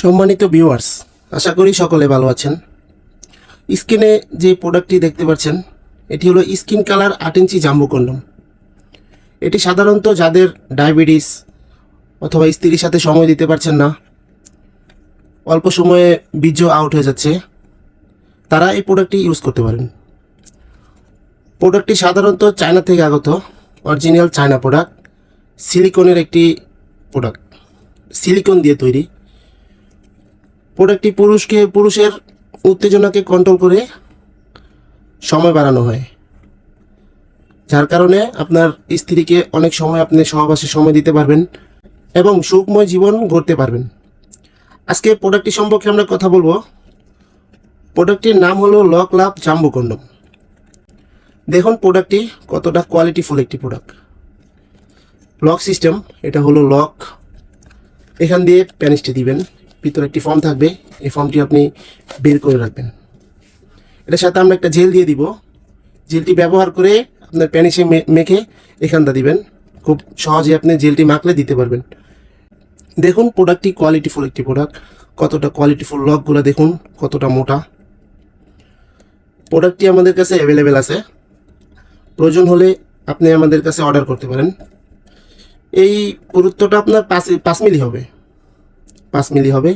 সম্মানিত ভিউয়ার্স, আশা করি সকলে ভালো আছেন। স্ক্রিনে যে প্রোডাক্টটি দেখতে পাচ্ছেন এটি হলো স্কিন কালার 8 ইঞ্চি জাম্বো কন্ডম। এটি সাধারণত যাদের ডায়াবেটিস অথবা স্ত্রীর সাথে সময় দিতে পারছেন না, অল্প সময়ে বীর্য আউট হয়ে যাচ্ছে, তারা এই প্রোডাক্টটি ইউজ করতে পারেন। প্রোডাক্টটি সাধারণত চায়না থেকে আগত, অরিজিনাল চায়না প্রোডাক্ট, সিলিকনের একটি প্রোডাক্ট, সিলিকন দিয়ে তৈরি। প্রোডাক্টটি পুরুষের উত্তেজনাকে কন্ট্রোল করে সময় বাড়ানো হয়, যার কারণে আপনার স্ত্রীকে অনেক সময় আপনি সহবাসে সময় দিতে পারবেন এবং সুখময় জীবন গড়তে পারবেন। আজকে প্রোডাক্টটি সম্পর্কে আমরা কথা বলবো। প্রোডাক্টটির নাম হলো লক লাভ জাম্বো কন্ডম। দেখুন প্রোডাক্টটি কতটা কোয়ালিটিফুল একটি প্রোডাক্ট। লক সিস্টেম, এটা হলো লক। এখান দিয়ে প্যানিসটি দিবেন, ভিতরে একটি ফর্ম থাকবে, এই ফর্মটি আপনি বের করে রাখবেন। এটার সাথে আমরা একটা জেল দিয়ে দিব। জেলটি ব্যবহার করে আপনার প্যানিসে মেখে এখানটা দিবেন। খুব সহজে আপনি জেলটি মাখলে দিতে পারবেন। দেখুন প্রোডাক্টটি কোয়ালিটিফুল একটি প্রোডাক্ট। কতটা কোয়ালিটিফুল, লকগুলো দেখুন কতটা মোটা। প্রোডাক্টটি আমাদের কাছে অ্যাভেলেবেল আছে, প্রয়োজন হলে আপনি আমাদের কাছে অর্ডার করতে পারেন। এই পুরুত্বটা আপনার 5 মিলি হবে, 5 মিলি হবে।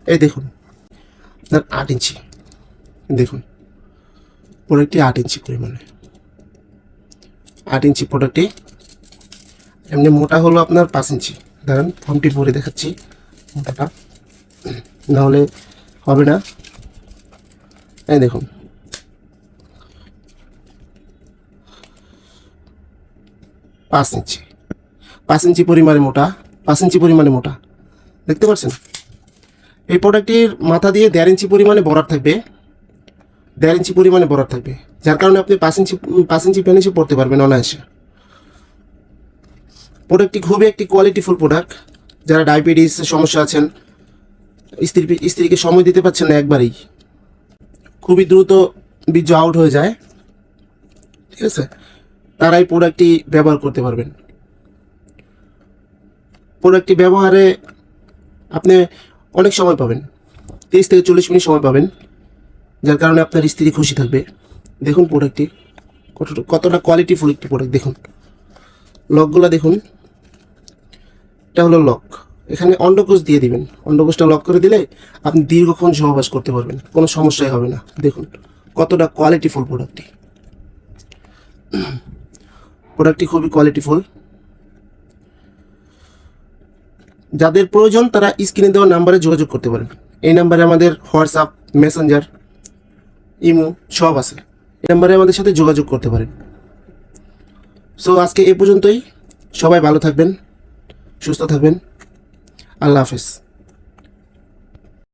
এই দেখুন আপনার 8 ইঞ্চি, দেখুন প্রোডাক্টটি 8 ইঞ্চি পরিমাণে, 8 ইঞ্চি প্রোডাক্টটি। এমনি মোটা হলো আপনার 5 ইঞ্চি। দাঁড়ান ফর্মটি পরে দেখাচ্ছি মোটাটা, নাহলে হবে না। এই দেখুন পাঁচ ইঞ্চি পরিমাণে মোটা, 5 ইঞ্চি পরিমাণে মোটা, দেখতে পাচ্ছেন। এই প্রোডাক্টটির মাথা দিয়ে 1.5 ইঞ্চি পরিমাণে বরাদ থাকবে, 1.5 ইঞ্চি পরিমাণে বরাদ থাকবে, যার কারণে আপনি 5 ইঞ্চি প্যানিসে পড়তে পারবেন অনায়াসে। প্রোডাক্টটি খুবই একটি কোয়ালিটিফুল প্রোডাক্ট। যারা ডায়াবেটিস সমস্যা আছেন, স্ত্রীকে সময় দিতে পারছেন না, একবারেই খুবই দ্রুত বীর্য আউট হয়ে যায়, ঠিক আছে, তারা এই প্রোডাক্টটি ব্যবহার করতে পারবেন। প্রোডাক্টটি ব্যবহারে আপনি অনেক সময় পাবেন, 30 থেকে 40 মিনিট সময় পাবেন, যার কারণে আপনার স্ত্রী খুশি থাকবে। দেখুন প্রোডাক্টটি কতটা কোয়ালিটিফুল একটি প্রোডাক্ট। দেখুন লকগুলো দেখুন, এটা হলো লক। এখানে অন্ডকোষ দিয়ে দিবেন, অন্ডকোষটা লক করে দিলে আপনি দীর্ঘক্ষণ সহবাস করতে পারবেন, কোনো সমস্যাই হবে না। দেখুন কতটা কোয়ালিটিফুল প্রোডাক্টটি। প্রোডাক্টটি খুবই কোয়ালিটিফুল। যাদের প্রয়োজন তারা স্ক্রিনে দেওয়া নাম্বারে যোগাযোগ করতে পারেন। এই নাম্বারে আমাদের হোয়াটসঅ্যাপ, মেসেঞ্জার, ইমো সব আছে। এই নাম্বারে আমাদের সাথে যোগাযোগ করতে পারেন। সো আজকে এ পর্যন্তই। সবাই ভালো থাকবেন, সুস্থ থাকবেন। আল্লাহ হাফেজ।